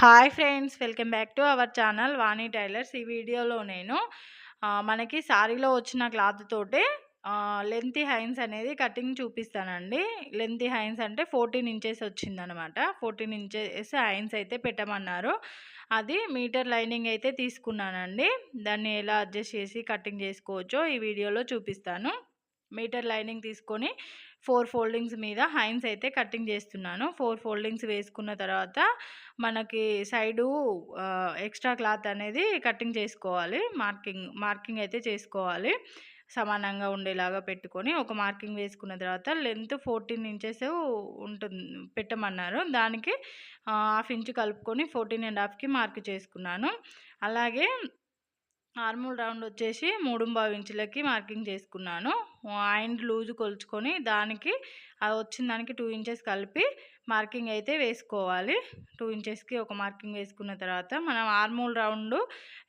Hi friends, welcome back to our channel Vani tailors. ఈ వీడియోలో నేను మనకి సారీలో వచ్చిన క్లాత్ తోటే లెంతీ హైన్స్ అనేది కటింగ్ చూపిస్తానండి. లెంతీ హైన్స్ అంటే 14 ఇంచెస్ వచ్చిందనమాట. 14 ఇంచెస్ హైన్స్ అయితే పెట్టమన్నారు. అది మీటర్ లైనింగ్ అయితే తీసుకున్నానండి. దాన్ని ఎలా అడ్జస్ట్ చేసి కటింగ్ చేసుకోవచ్చో ఈ వీడియోలో చూపిస్తాను. మీటర్ లైనింగ్ తీసుకొని 4 ఫోల్డింగ్స్ మీద హైన్స్ అయితే కటింగ్ చేస్తున్నాను. 4 ఫోల్డింగ్స్ వేసుకున్న తర్వాత మనకి సైడు ఎక్స్ట్రా క్లాత్ అనేది కటింగ్ చేసుకోవాలి. మార్కింగ్ అయితే చేసుకోవాలి. సమానంగా ఉండేలాగా పెట్టుకొని ఒక మార్కింగ్ వేసుకున్న తర్వాత లెంత్ 14 ఇంచెస్ ఉంటుంది పెట్టమన్నారు. దానికి హాఫ్ ఇంచ్ కలుపుకొని 14.5కి మార్క్ చేసుకున్నాను. అలాగే ఆర్మూల్ రౌండ్ వచ్చేసి 3.25 ఇంచులకి మార్కింగ్ చేసుకున్నాను. హ్యాండ్ లూజ్ కొలుచుకొని దానికి వచ్చిన దానికి 2 ఇంచెస్ కలిపి మార్కింగ్ అయితే వేసుకోవాలి. 2 ఇంచెస్కి ఒక మార్కింగ్ వేసుకున్న తర్వాత మనం ఆర్మూల్ రౌండ్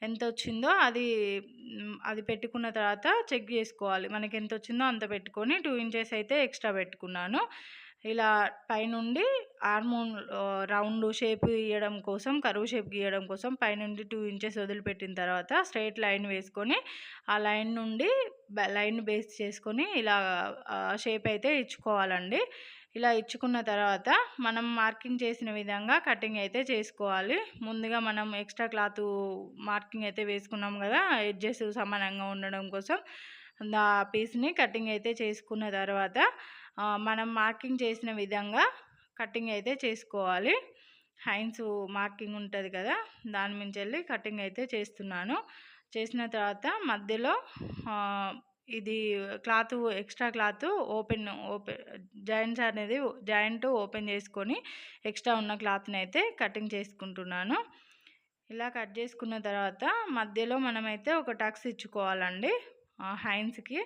ఎంత వచ్చిందో అది పెట్టుకున్న తర్వాత చెక్ చేసుకోవాలి. మనకి ఎంత వచ్చిందో అంత పెట్టుకొని 2 ఇంచెస్ అయితే ఎక్స్ట్రా పెట్టుకున్నాను. ఇలా పైనుండి ఆర్మోల్ రౌండ్ షేప్ గీయడం కోసం, కరువు షేప్ గీయడం కోసం పైనుండి 2 ఇంచెస్ వదిలిపెట్టిన తర్వాత స్ట్రైట్ లైన్ వేసుకొని ఆ లైన్ నుండి లైన్ బేస్ చేసుకొని ఇలా షేప్ అయితే ఇచ్చుకోవాలండి. ఇలా ఇచ్చుకున్న తర్వాత మనం మార్కింగ్ చేసిన విధంగా కటింగ్ అయితే చేసుకోవాలి. ముందుగా మనం ఎక్స్ట్రా క్లాత్ మార్కింగ్ అయితే వేసుకున్నాం కదా, ఎడ్జెస్ సమానంగా ఉండడం కోసం ఆ పీస్ని కటింగ్ అయితే చేసుకున్న తర్వాత మనం మార్కింగ్ చేసిన విధంగా కటింగ్ అయితే చేసుకోవాలి. హైన్స్ మార్కింగ్ ఉంటుంది కదా, దాని నుంచి వెళ్ళి కటింగ్ అయితే చేస్తున్నాను. చేసిన తర్వాత మధ్యలో ఇది cloth extra cloth open joint open చేసుకొని ఎక్స్ట్రా ఉన్న క్లాత్ని అయితే కటింగ్ చేసుకుంటున్నాను. ఇలా కట్ చేసుకున్న తర్వాత మధ్యలో మనమైతే ఒక టక్స్ ఇచ్చుకోవాలండి. హైన్స్కి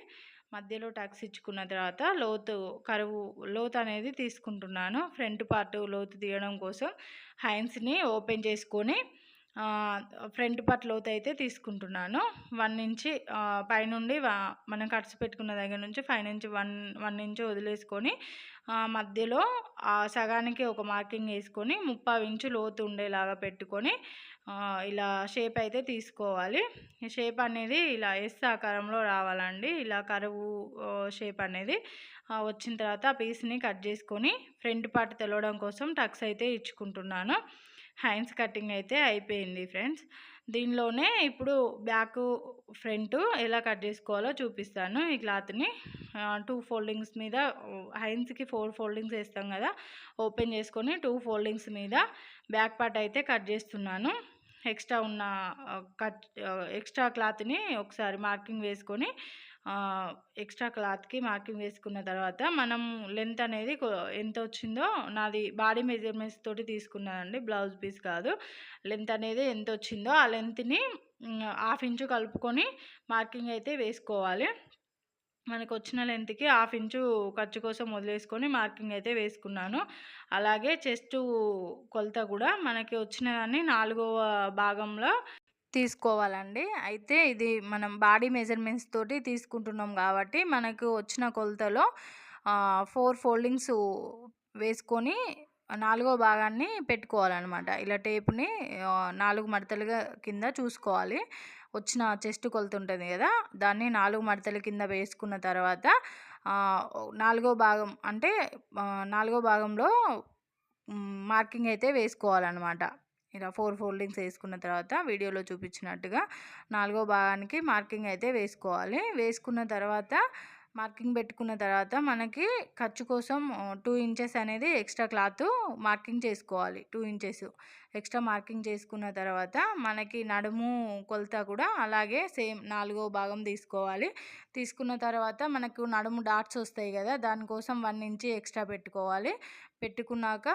మధ్యలో టక్స్ ఇచ్చుకున్న తర్వాత లోతు అనేది తీసుకుంటున్నాను. ఫ్రంట్ పార్ట్ లోతు తీయడం కోసం హైన్స్ని ఓపెన్ చేసుకొని ఫ్రంట్ పార్ట్ లోతు అయితే తీసుకుంటున్నాను. 1 ఇంచ్ పైనుండి మనం కట్స్ పెట్టుకున్న దగ్గర నుంచి 5 నుంచి 1 ఇంచ్ వదిలేసుకొని మధ్యలో సగానికి ఒక మార్కింగ్ వేసుకొని 30 ఇంచు లోతు ఉండేలాగా పెట్టుకొని ఇలా షేప్ అయితే తీసుకోవాలి. షేప్ అనేది ఇలా ఎస్ ఆకారంలో రావాలండి. ఇలా కరువు షేప్ అనేది వచ్చిన తర్వాత ఆ పీస్ని కట్ చేసుకొని ఫ్రంట్ పార్ట్ తెలవడం కోసం టక్స్ అయితే ఇచ్చుకుంటున్నాను. హ్యాండ్స్ కటింగ్ అయితే అయిపోయింది ఫ్రెండ్స్. దీనిలోనే ఇప్పుడు బ్యాక్ ఫ్రంట్ ఎలా కట్ చేసుకోవాలో చూపిస్తాను. ఈ క్లాత్ని 2 ఫోల్డింగ్స్ మీద హ్యాండ్స్కి 4 ఫోల్డింగ్స్ వేస్తాం కదా, ఓపెన్ చేసుకొని 2 ఫోల్డింగ్స్ మీద బ్యాక్ పార్ట్ అయితే కట్ చేస్తున్నాను. ఎక్స్ట్రా క్లాత్ని ఒకసారి మార్కింగ్ వేసుకొని ఎక్స్ట్రా క్లాత్కి మార్కింగ్ వేసుకున్న తర్వాత మనం లెంత్ అనేది ఎంత వచ్చిందో, నాది బాడీ మెజర్మెంట్స్ తోటి తీసుకున్నానండి, బ్లౌజ్ పీస్ కాదు. లెంత్ అనేది ఎంత వచ్చిందో ఆ లెంత్ని హాఫ్ ఇంచు కలుపుకొని మార్కింగ్ అయితే వేసుకోవాలి. మనకు వచ్చిన లెంత్కి హాఫ్ ఇంచు ఖర్చు కోసం వదిలేసుకొని మార్కింగ్ అయితే వేసుకున్నాను. అలాగే చెస్ట్ కొలత కూడా మనకి వచ్చిన దాన్ని 4వ భాగంలో తీసుకోవాలండి. అయితే ఇది మనం బాడీ మెజర్మెంట్స్ తోటి తీసుకుంటున్నాం కాబట్టి మనకు వచ్చిన కొలతలో 4 ఫోల్డింగ్స్ వేసుకొని 4వ భాగాన్ని పెట్టుకోవాలన్నమాట. ఇలా టేప్ని 4 మడతలుగా కింద చూసుకోవాలి. వచ్చిన చెస్ట్ కొలత ఉంటుంది కదా, దాన్ని 4 మడతల కింద వేసుకున్న తర్వాత 4వ భాగం అంటే 4వ భాగంలో మార్కింగ్ అయితే వేసుకోవాలన్నమాట. ఇలా 4 ఫోల్డింగ్స్ వేసుకున్న తర్వాత వీడియోలో చూపించినట్టుగా 4వ భాగానికి మార్కింగ్ అయితే వేసుకోవాలి. వేసుకున్న తర్వాత మార్కింగ్ పెట్టుకున్న తర్వాత మనకి ఖర్చు కోసం 2 ఇంచెస్ అనేది ఎక్స్ట్రా క్లాత్ మార్కింగ్ చేసుకోవాలి. 2 ఇంచెస్ ఎక్స్ట్రా మార్కింగ్ చేసుకున్న తర్వాత మనకి నడుము కొలత కూడా అలాగే సేమ్ 4వ భాగం తీసుకోవాలి. తీసుకున్న తర్వాత మనకు నడుము డాట్స్ వస్తాయి కదా, దానికోసం 1 ఇంచ్ ఎక్స్ట్రా పెట్టుకోవాలి. పెట్టుకున్నాక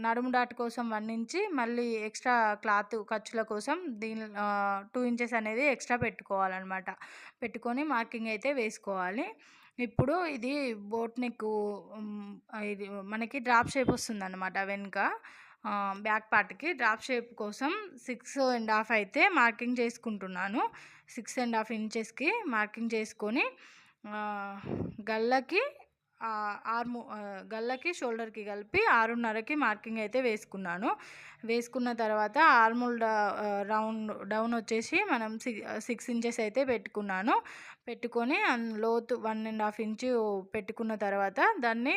నడుము డాట్ కోసం 1 ఇంచ్ మళ్ళీ ఎక్స్ట్రా క్లాత్ ఖర్చుల కోసం 2 ఇంచెస్ అనేది ఎక్స్ట్రా పెట్టుకోవాలన్నమాట. పెట్టుకొని మార్కింగ్ అయితే వేసుకోవాలి. ఇప్పుడు ఇది బోట్ నెక్, ఇది మనకి డ్రాప్ షేప్ వస్తుందన్నమాట. వెనుక బ్యాక్ పార్ట్కి డ్రాప్ షేప్ కోసం 6.5 అయితే మార్కింగ్ చేసుకుంటున్నాను. 6.5 ఇంచెస్కి మార్కింగ్ చేసుకొని గల్లకి గల్లకి షోల్డర్కి కలిపి 6:30కి మార్కింగ్ అయితే వేసుకున్నాను. వేసుకున్న తర్వాత ఆర్మోల్ రౌండ్ డౌన్ వచ్చేసి మనం 6 ఇంచెస్ అయితే పెట్టుకున్నాను. పెట్టుకొని లోతు 1.5 ఇంచు పెట్టుకున్న తర్వాత దాన్ని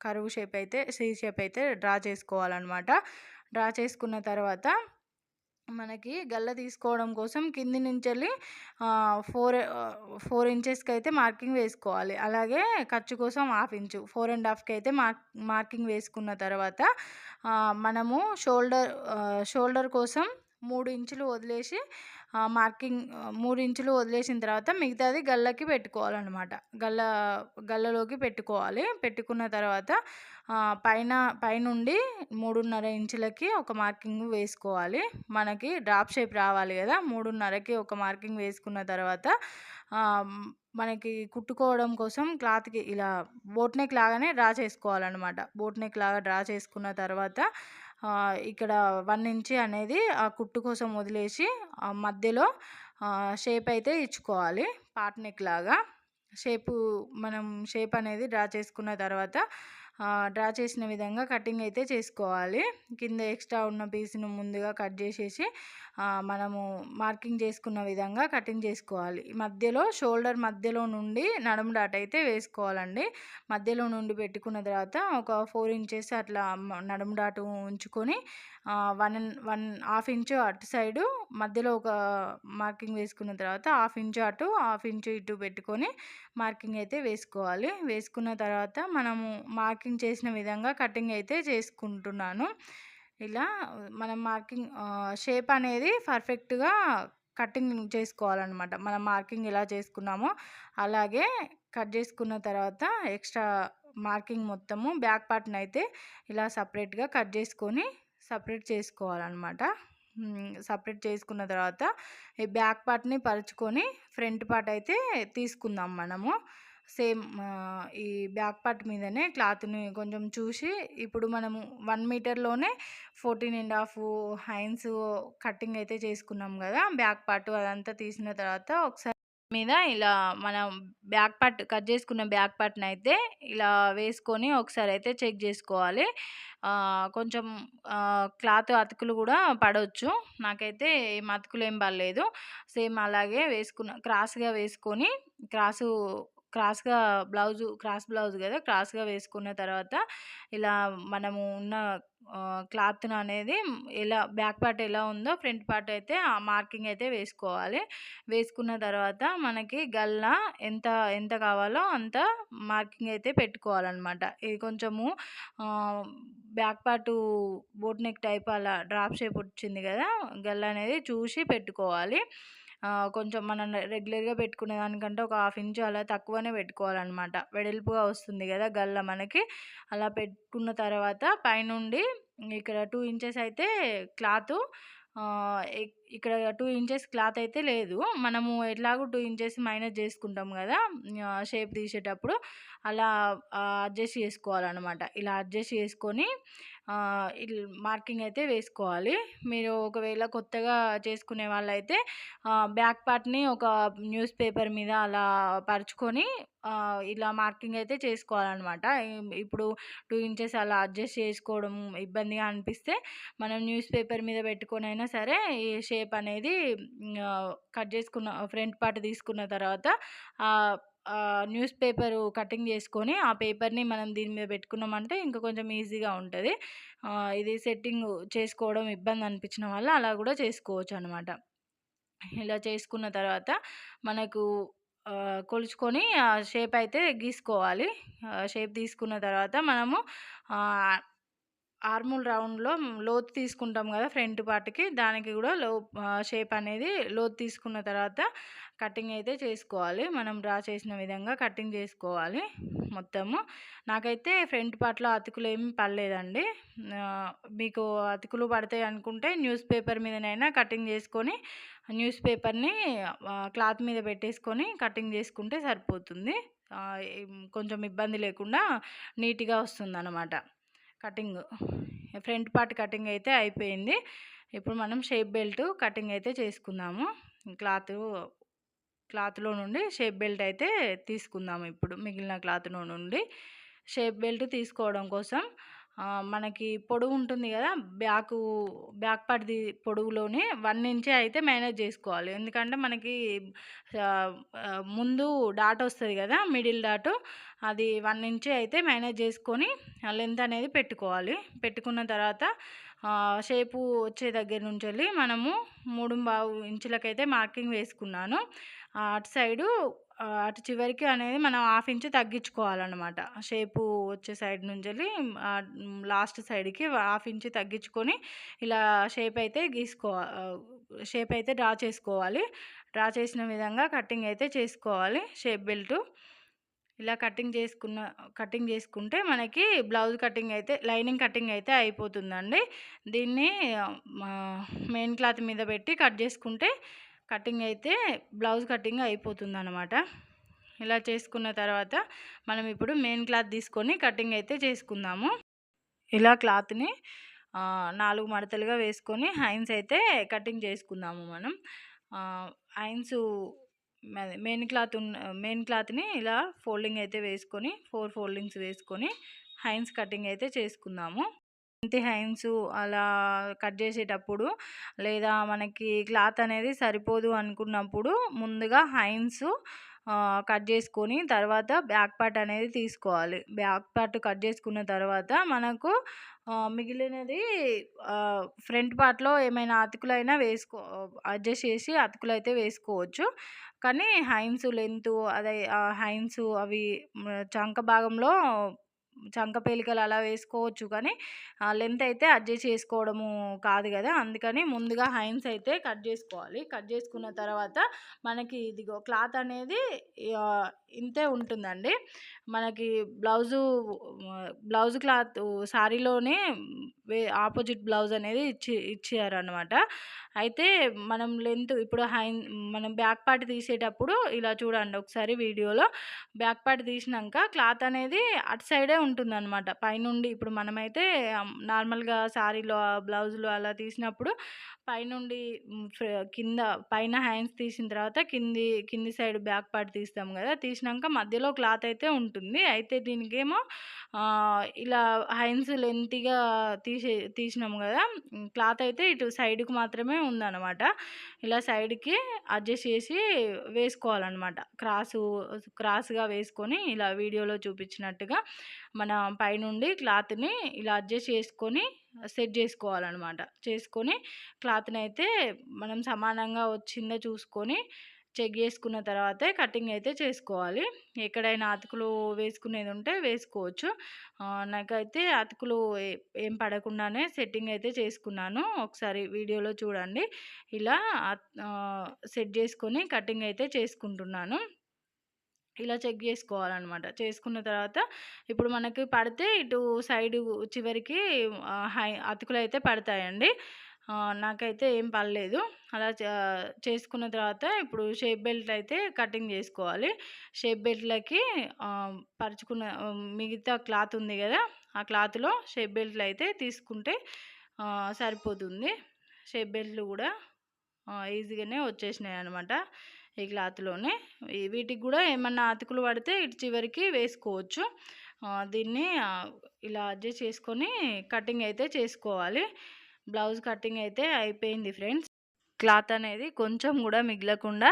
కర్వ్ షేప్ అయితే సి షేప్ అయితే డ్రా చేసుకోవాలన్నమాట. డ్రా చేసుకున్న తర్వాత మనకి గల్ల తీసుకోవడం కోసం కింది నుంచెళ్ళి 4 ఇంచెస్కి అయితే మార్కింగ్ వేసుకోవాలి. అలాగే ఖర్చు కోసం 1/2 ఇంచు 4.5కి అయితే మార్కింగ్ వేసుకున్న తర్వాత మనము షోల్డర్ కోసం 3 ఇంచులు వదిలేసి మార్కింగ్ 3 ఇంచులు వదిలేసిన తర్వాత మిగతాది గల్లకి పెట్టుకోవాలన్నమాట. గల్లలోకి పెట్టుకోవాలి. పెట్టుకున్న తర్వాత పైనుండి 3.5 ఇంచులకి ఒక మార్కింగ్ వేసుకోవాలి. మనకి డ్రాప్ షేప్ రావాలి కదా, 3.5కి ఒక మార్కింగ్ వేసుకున్న తర్వాత మనకి కుట్టుకోవడం కోసం క్లాత్కి ఇలా బోట్ నెక్ లాగానే డ్రా చేసుకోవాలన్నమాట. బోట్ నెక్ లాగా డ్రా చేసుకున్న తర్వాత ఇక్కడ 1 ఇంచ్ అనేది ఆ కుట్టు కోసం వదిలేసి మధ్యలో షేప్ అయితే ఇచ్చుకోవాలి. పాట్ నెక్ లాగా మనం షేప్ అనేది డ్రా చేసుకున్న తర్వాత డ్రా చేసిన విధంగా కటింగ్ అయితే చేసుకోవాలి. కింద ఎక్స్ట్రా ఉన్న పీస్ను ముందుగా కట్ చేసేసి మనము మార్కింగ్ చేసుకున్న విధంగా కటింగ్ చేసుకోవాలి. షోల్డర్ మధ్యలో నుండి నడుము డాట్ అయితే వేసుకోవాలండి. మధ్యలో నుండి పెట్టుకున్న తర్వాత ఒక 4 ఇంచెస్ అట్లా నడుము డాటు ఉంచుకొని 1.5 ఇంచు అటు సైడు మధ్యలో ఒక మార్కింగ్ వేసుకున్న తర్వాత 1/2 ఇంచు అటు 1/2 ఇంచు ఇటు పెట్టుకొని మార్కింగ్ అయితే వేసుకోవాలి. వేసుకున్న తర్వాత మనము మార్కింగ్ చేసిన విధంగా కటింగ్ అయితే చేసుకుంటున్నాను. ఇలా మనం మార్కింగ్ షేప్ అనేది పర్ఫెక్ట్గా కటింగ్ చేసుకోవాలన్నమాట. మనం మార్కింగ్ ఎలా చేసుకున్నామో అలాగే కట్ చేసుకున్న తర్వాత ఎక్స్ట్రా మార్కింగ్ మొత్తము బ్యాక్ పార్ట్ని అయితే ఇలా సపరేట్గా కట్ చేసుకొని సపరేట్ చేసుకోవాలన్నమాట. సపరేట్ చేసుకున్న తర్వాత ఈ బ్యాక్ పార్ట్ని పరుచుకొని ఫ్రంట్ పార్ట్ అయితే తీసుకుందాం మనము. సేమ్ ఈ బ్యాక్ పార్ట్ మీదనే క్లాత్ని కొంచెం చూసి ఇప్పుడు మనము 1 మీటర్లోనే 14.5 హైన్స్ కటింగ్ అయితే చేసుకున్నాం కదా. బ్యాక్ పార్ట్ అదంతా తీసిన తర్వాత ఒకసారి మీద ఇలా మనం కట్ చేసుకున్న బ్యాక్ పార్ట్ని అయితే ఇలా వేసుకొని ఒకసారి అయితే చెక్ చేసుకోవాలి. కొంచెం క్లాత్ అతుకులు కూడా పడవచ్చు. నాకైతే ఏం అతుకులు ఏం పడలేదు. సేమ్ అలాగే క్రాస్గా వేసుకొని క్రాస్గా క్రాస్ బ్లౌజ్ కదా, క్రాస్గా వేసుకున్న తర్వాత ఇలా మనము ఉన్న క్లాత్ను అనేది బ్యాక్ పార్ట్ ఎలా ఉందో ఫ్రంట్ పార్ట్ అయితే ఆ మార్కింగ్ అయితే వేసుకోవాలి. వేసుకున్న తర్వాత మనకి గల్ల ఎంత కావాలో అంత మార్కింగ్ అయితే పెట్టుకోవాలన్నమాట. ఇది కొంచెము back part boat neck type అలా డ్రాప్ షేప్ వచ్చింది కదా, గల్ల అనేది చూసి పెట్టుకోవాలి. కొంచెం మనం రెగ్యులర్గా పెట్టుకునే దానికంటే ఒక 1/2 ఇంచు అలా తక్కువనే పెట్టుకోవాలన్నమాట. వెడల్పుగా వస్తుంది కదా గల్ల మనకి. అలా పెట్టుకున్న తర్వాత పైనుండి ఇక్కడ 2 ఇంచెస్ అయితే క్లాతు ఇక్కడ 2 ఇంచెస్ క్లాత్ అయితే లేదు. మనము ఎట్లాగో 2 ఇంచెస్ మైనస్ చేసుకుంటాం కదా షేప్ తీసేటప్పుడు, అలా అడ్జస్ట్ చేసుకోవాలన్నమాట. ఇలా అడ్జస్ట్ చేసుకొని మార్కింగ్ అయితే వేసుకోవాలి. మీరు ఒకవేళ కొత్తగా చేసుకునే వాళ్ళైతే బ్యాక్ పార్ట్ని ఒక న్యూస్ పేపర్ మీద అలా పరుచుకొని ఇలా మార్కింగ్ అయితే చేసుకోవాలన్నమాట. ఇప్పుడు 2 ఇంచెస్ అలా అడ్జస్ట్ చేసుకోవడం ఇబ్బందిగా అనిపిస్తే మనం న్యూస్ పేపర్ మీద పెట్టుకొని అయినా సరే ఈ షేప్ అనేది కట్ చేసుకున్న ఫ్రంట్ పార్ట్ తీసుకున్న తర్వాత న్యూస్ పేపరు కటింగ్ చేసుకొని ఆ పేపర్ని మనం దీని మీద పెట్టుకున్నామంటే ఇంకా కొంచెం ఈజీగా ఉంటుంది. ఇది సెట్టింగ్ చేసుకోవడం ఇబ్బంది అనిపించిన వల్ల అలా కూడా చేసుకోవచ్చు అనమాట. ఇలా చేసుకున్న తర్వాత మనకు కొలుచుకొని షేప్ అయితే గీసుకోవాలి. షేప్ తీసుకున్న తర్వాత మనము ఆర్మూల్ రౌండ్లో లోతు తీసుకుంటాం కదా ఫ్రంట్ పార్ట్కి, దానికి కూడా షేప్ అనేది లోతు తీసుకున్న తర్వాత కటింగ్ అయితే చేసుకోవాలి. మనం డ్రా చేసిన విధంగా కటింగ్ చేసుకోవాలి మొత్తము. నాకైతే ఫ్రంట్ పార్ట్లో అతుకులు ఏమి పడలేదండి. మీకు అతుకులు పడతాయి అనుకుంటే న్యూస్ పేపర్ మీదనైనా కటింగ్ చేసుకొని న్యూస్ పేపర్ని క్లాత్ మీద పెట్టేసుకొని కటింగ్ చేసుకుంటే సరిపోతుంది. కొంచెం ఇబ్బంది లేకుండా నీట్గా వస్తుంది అన్నమాట కటింగ్. ఫ్రంట్ పార్ట్ కటింగ్ అయితే అయిపోయింది. ఇప్పుడు మనం షేప్ బెల్ట్ కటింగ్ అయితే చేసుకుందాము. క్లాత్ క్లాత్‌లో నుండి షేప్ బెల్ట్ అయితే తీసుకుందాం ఇప్పుడు. మిగిలిన క్లాత్‌లో నుండి షేప్ బెల్ట్ తీసుకోవడం కోసం మనకి పొడవు ఉంటుంది గదా! బ్యాక్ పార్ట్‌ది పొడవులోనే 1 ఇంచే అయితే మేనేజ్ జేసుకోవాలి. ఎందుకంటే మనకి ముందు డాట్ వస్తది గదా! మిడిల్ డాటు అది 1 ఇంచే అయితే మేనేజ్ జేసుకొని లెంత్ అనేది పెట్టుకోవాలి. పెట్టుకున్న తర్వాత షేపు వచ్చే దగ్గర నుంచెల్లి మనము 3.5 ఇంచులకైతే మార్కింగ్ వేసుకున్నాను. అటు సైడు అటు చివరికి అనేది మనం హాఫ్ ఇంచ్ తగ్గించుకోవాలన్నమాట. షేపు వచ్చే సైడ్ నుంచెల్లి లాస్ట్ సైడ్‌కి హాఫ్ ఇంచ్ తగ్గించుకొని ఇలా షేప్ అయితే డ్రా చేసుకోవాలి. డ్రా చేసిన విధంగా కటింగ్ అయితే చేసుకోవాలి షేప్ బెల్టు. ఇలా కటింగ్ చేసుకుంటే మనకి బ్లౌజ్ కటింగ్ అయితే లైనింగ్ కటింగ్ అయితే అయిపోతుందండి. దీన్ని మెయిన్ క్లాత్ మీద పెట్టి కట్ చేసుకుంటే బ్లౌజ్ కటింగ్ అయిపోతుందన్నమాట. ఇలా చేసుకున్న తర్వాత మనం ఇప్పుడు మెయిన్ క్లాత్ తీసుకొని కటింగ్ అయితే చేసుకుందాము. ఇలా క్లాత్‌ని 4 మడతలుగా వేసుకొని హైన్స్ అయితే కటింగ్ చేసుకుందాము మనం. హైన్సు మెయిన్ క్లాత్‌ని ఇలా ఫోల్డింగ్ అయితే వేసుకొని 4 ఫోల్డింగ్స్ వేసుకొని హైన్స్ కటింగ్ అయితే చేసుకుందాము. హైన్స్ అలా కట్ చేసేటప్పుడు లేదా మనకి క్లాత్ అనేది సరిపోదు అనుకున్నప్పుడు ముందుగా హైన్స్ కట్ చేసుకొని తర్వాత బ్యాక్ పార్ట్ అనేది తీసుకోవాలి. బ్యాక్ పార్ట్ కట్ చేసుకున్న తర్వాత మనకు మిగిలినది ఫ్రంట్ పార్ట్‌లో ఏమైనా అతుకులైనా అడ్జస్ట్ చేసి అతుకులైతే వేసుకోవచ్చు. కానీ హైన్స్ లెంతు హైన్స్ అవి చంక భాగంలో చంక పేలికలు అలా వేసుకోవచ్చు కానీ లెంత్ అయితే అడ్జస్ట్ చేసుకోవడము కాదు కదా! అందుకని ముందుగా హైన్స్ అయితే కట్ చేసుకోవాలి. కట్ చేసుకున్న తర్వాత మనకి ఇదిగో క్లాత్ అనేది ఇంతే ఉంటుందండి. మనకి బ్లౌజ్ క్లాత్ సారీలోనే ఆపోజిట్ బ్లౌజ్ అనేది ఇచ్చారనమాట. అయితే మనం ఇప్పుడు మనం బ్యాక్ పార్ట్ తీసేటప్పుడు ఇలా చూడండి ఒకసారి వీడియోలో. బ్యాక్ పార్ట్ తీసినాక క్లాత్ అనేది అటు సైడే ఉంటుందన్నమాట. పైనుండి ఇప్పుడు మనమైతే నార్మల్‌గా సారీలో బ్లౌజులు అలా తీసినప్పుడు పైనుండి కింద పైన హ్యాండ్స్ తీసిన తర్వాత కింది సైడ్ బ్యాక్ పార్ట్ తీస్తాం కదా! తీసినాక మధ్యలో క్లాత్ అయితే ఉంటుంది. అయితే దీనికేమో ఇలా హ్యాండ్స్ లెంతీగా తీసినాము కదా! క్లాత్ అయితే ఇటు సైడ్‌కి మాత్రమే ఉందన్నమాట. ఇలా సైడ్‌కి అడ్జస్ట్ చేసి వేసుకోవాలన్నమాట. క్రాస్‌గా వేసుకొని ఇలా వీడియోలో చూపించినట్టుగా మన పైనుండి క్లాత్‌ని ఇలా అడ్జస్ట్ చేసుకొని సెట్ చేసుకోవాలన్నమాట. చేసుకొని క్లాత్‌ని అయితే మనం సమానంగా వచ్చిందో చూసుకొని చెక్ చేసుకున్న తర్వాతే కటింగ్ అయితే చేసుకోవాలి. ఎక్కడైనా అతుకులు వేసుకునేది ఉంటే వేసుకోవచ్చు. నాకైతే అతుకులు ఏం పడకుండానే సెట్టింగ్ అయితే చేసుకున్నాను. ఒకసారి వీడియోలో చూడండి. ఇలా సెట్ చేసుకొని కటింగ్ అయితే చేసుకుంటున్నాను. ఇలా చెక్ చేసుకోవాలన్నమాట. చేసుకున్న తర్వాత ఇప్పుడు మనకి పడితే ఇటు సైడు చివరికి అతుకులైతే పడతాయండి. నాకైతే ఏం పడలేదు. అలా చేసుకున్న తర్వాత ఇప్పుడు షేప్ బెల్ట్ అయితే కటింగ్ చేసుకోవాలి. షేప్ బెల్ట్‌లకి పరుచుకున్న మిగతా క్లాత్ ఉంది కదా! ఆ క్లాత్‌లో షేప్ బెల్ట్‌లు అయితే తీసుకుంటే సరిపోతుంది. షేప్ బెల్ట్‌లు కూడా ఈజీగానే వచ్చేసినాయన్నమాట ఈ క్లాత్‌లోనే. వీటికి కూడా ఏమన్నా అతుకులు పడితే ఇటు చివరికి వేసుకోవచ్చు. దీన్ని ఇలా అడ్జస్ట్ చేసుకొని కటింగ్ అయితే చేసుకోవాలి. బ్లౌజ్ కటింగ్ అయితే అయిపోయింది ఫ్రెండ్స్. క్లాత్ అనేది కొంచెం కూడా మిగలకుండా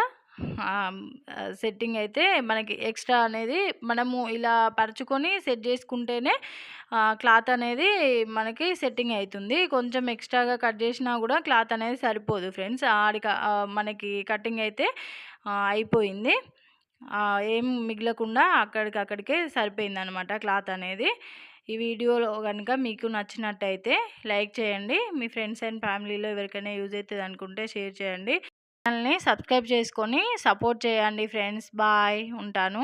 సెట్టింగ్ అయితే మనకి ఎక్స్ట్రా అనేది మనము ఇలా పరుచుకొని సెట్ చేసుకుంటేనే క్లాత్ అనేది మనకి సెట్టింగ్ అవుతుంది. కొంచెం ఎక్స్ట్రాగా కట్ చేసినా కూడా క్లాత్ అనేది సరిపోదు ఫ్రెండ్స్. మనకి కటింగ్ అయితే అయిపోయింది. ఏం మిగలకుండా అక్కడికక్కడికే సరిపోయిందనమాట క్లాత్ అనేది. ఈ వీడియోలో కనుక మీకు నచ్చినట్టయితే లైక్ చేయండి. మీ ఫ్రెండ్స్ అండ్ ఫ్యామిలీలో ఎవరికైనా యూజ్ అవుతుంది అనుకుంటే షేర్ చేయండి. ఛానల్ని సబ్స్క్రైబ్ చేసుకొని సపోర్ట్ చేయండి ఫ్రెండ్స్. బాయ్, ఉంటాను.